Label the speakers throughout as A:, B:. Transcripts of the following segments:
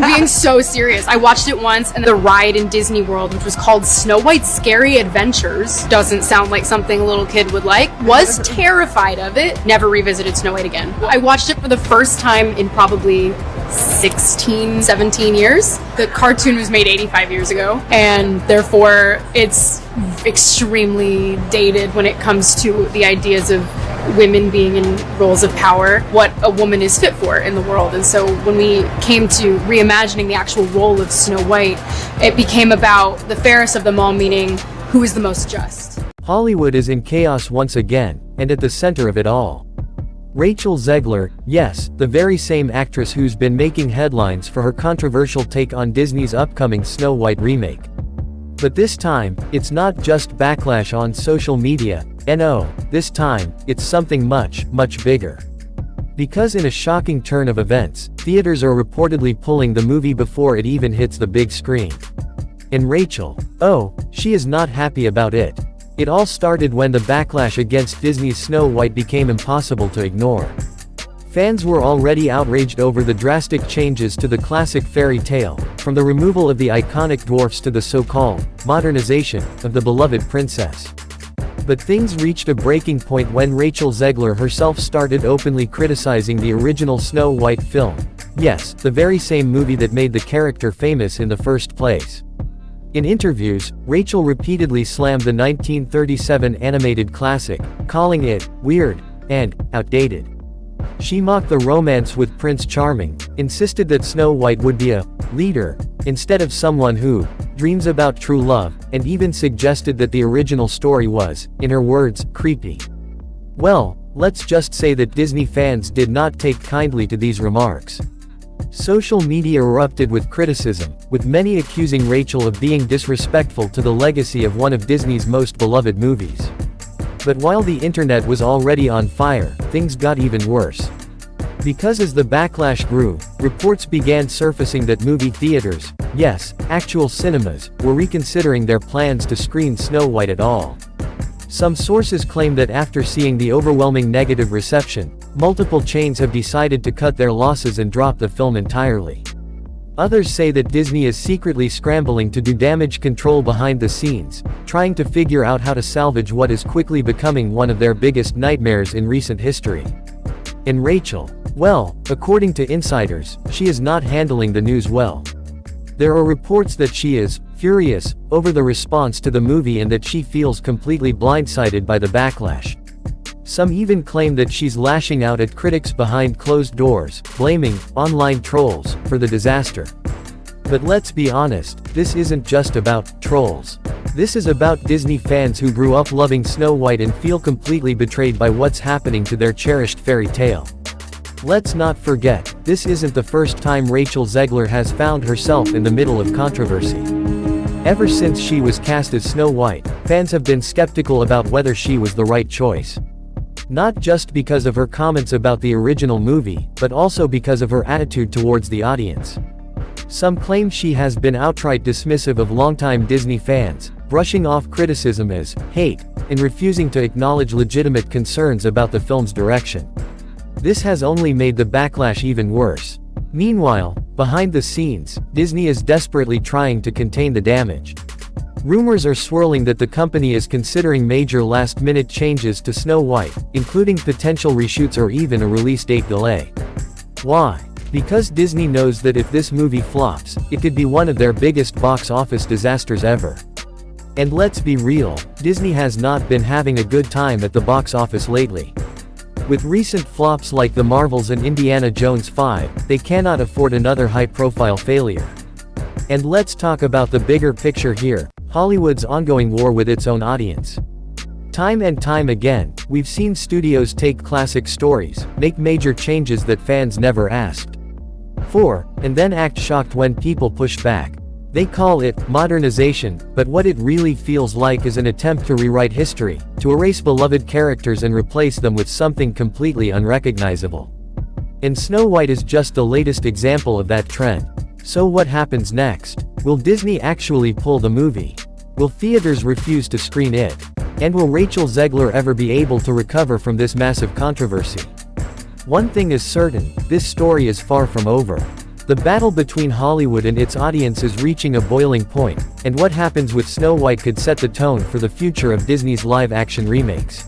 A: I'm being so serious. I watched it once, and the ride in Disney World, which was called Snow White's Scary Adventures, doesn't sound like something a little kid would like. Was terrified of it. Never revisited Snow White again. I watched it for the first time in probably 16, 17 years. The cartoon was made 85 years ago, and therefore it's extremely dated when it comes to the ideas of women being in roles of power, what a woman is fit for in the world. And so when we came to reimagining the actual role of Snow White, it became about the fairest of them all, meaning who is the most just.
B: Hollywood is in chaos once again, and at the center of it all. Rachel Zegler, yes, the very same actress who's been making headlines for her controversial take on Disney's upcoming Snow White remake. But this time, it's not just backlash on social media, no, this time, it's something much, much bigger. Because in a shocking turn of events, theaters are reportedly pulling the movie before it even hits the big screen. And Rachel, oh, she is not happy about it. It all started when the backlash against Disney's Snow White became impossible to ignore. Fans were already outraged over the drastic changes to the classic fairy tale, from the removal of the iconic dwarfs to the so-called modernization of the beloved princess. But things reached a breaking point when Rachel Zegler herself started openly criticizing the original Snow White film. Yes, the very same movie that made the character famous in the first place. In interviews, Rachel repeatedly slammed the 1937 animated classic, calling it weird and outdated. She mocked the romance with Prince Charming, insisted that Snow White would be a leader, instead of someone who dreams about true love, and even suggested that the original story was, in her words, creepy. Well, let's just say that Disney fans did not take kindly to these remarks. Social media erupted with criticism, with many accusing Rachel of being disrespectful to the legacy of one of Disney's most beloved movies. But while the internet was already on fire, things got even worse. Because as the backlash grew, reports began surfacing that movie theaters, yes, actual cinemas, were reconsidering their plans to screen Snow White at all. Some sources claim that after seeing the overwhelming negative reception, multiple chains have decided to cut their losses and drop the film entirely. Others say that Disney is secretly scrambling to do damage control behind the scenes, trying to figure out how to salvage what is quickly becoming one of their biggest nightmares in recent history. And Rachel, well, according to insiders, she is not handling the news well. There are reports that she is furious over the response to the movie and that she feels completely blindsided by the backlash. Some even claim that she's lashing out at critics behind closed doors, blaming online trolls for the disaster. But let's be honest, this isn't just about trolls. This is about Disney fans who grew up loving Snow White and feel completely betrayed by what's happening to their cherished fairy tale. Let's not forget, this isn't the first time Rachel Zegler has found herself in the middle of controversy. Ever since she was cast as Snow White, fans have been skeptical about whether she was the right choice. Not just because of her comments about the original movie, but also because of her attitude towards the audience. Some claim she has been outright dismissive of longtime Disney fans, brushing off criticism as hate, and refusing to acknowledge legitimate concerns about the film's direction. This has only made the backlash even worse. Meanwhile, behind the scenes, Disney is desperately trying to contain the damage. Rumors are swirling that the company is considering major last-minute changes to Snow White, including potential reshoots or even a release date delay. Why? Because Disney knows that if this movie flops, it could be one of their biggest box office disasters ever. And let's be real, Disney has not been having a good time at the box office lately. With recent flops like The Marvels and Indiana Jones 5, they cannot afford another high-profile failure. And let's talk about the bigger picture here, Hollywood's ongoing war with its own audience. Time and time again, we've seen studios take classic stories, make major changes that fans never asked for, and then act shocked when people push back. They call it modernization, but what it really feels like is an attempt to rewrite history, to erase beloved characters and replace them with something completely unrecognizable. And Snow White is just the latest example of that trend. So what happens next? Will Disney actually pull the movie? Will theaters refuse to screen it? And will Rachel Zegler ever be able to recover from this massive controversy? One thing is certain, this story is far from over. The battle between Hollywood and its audience is reaching a boiling point, and what happens with Snow White could set the tone for the future of Disney's live-action remakes.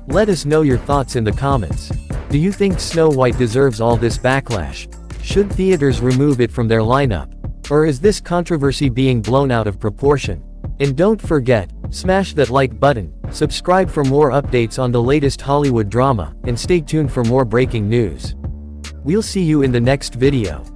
B: Let us know your thoughts in the comments. Do you think Snow White deserves all this backlash? Should theaters remove it from their lineup? Or is this controversy being blown out of proportion? And don't forget, smash that like button, subscribe for more updates on the latest Hollywood drama, and stay tuned for more breaking news. We'll see you in the next video.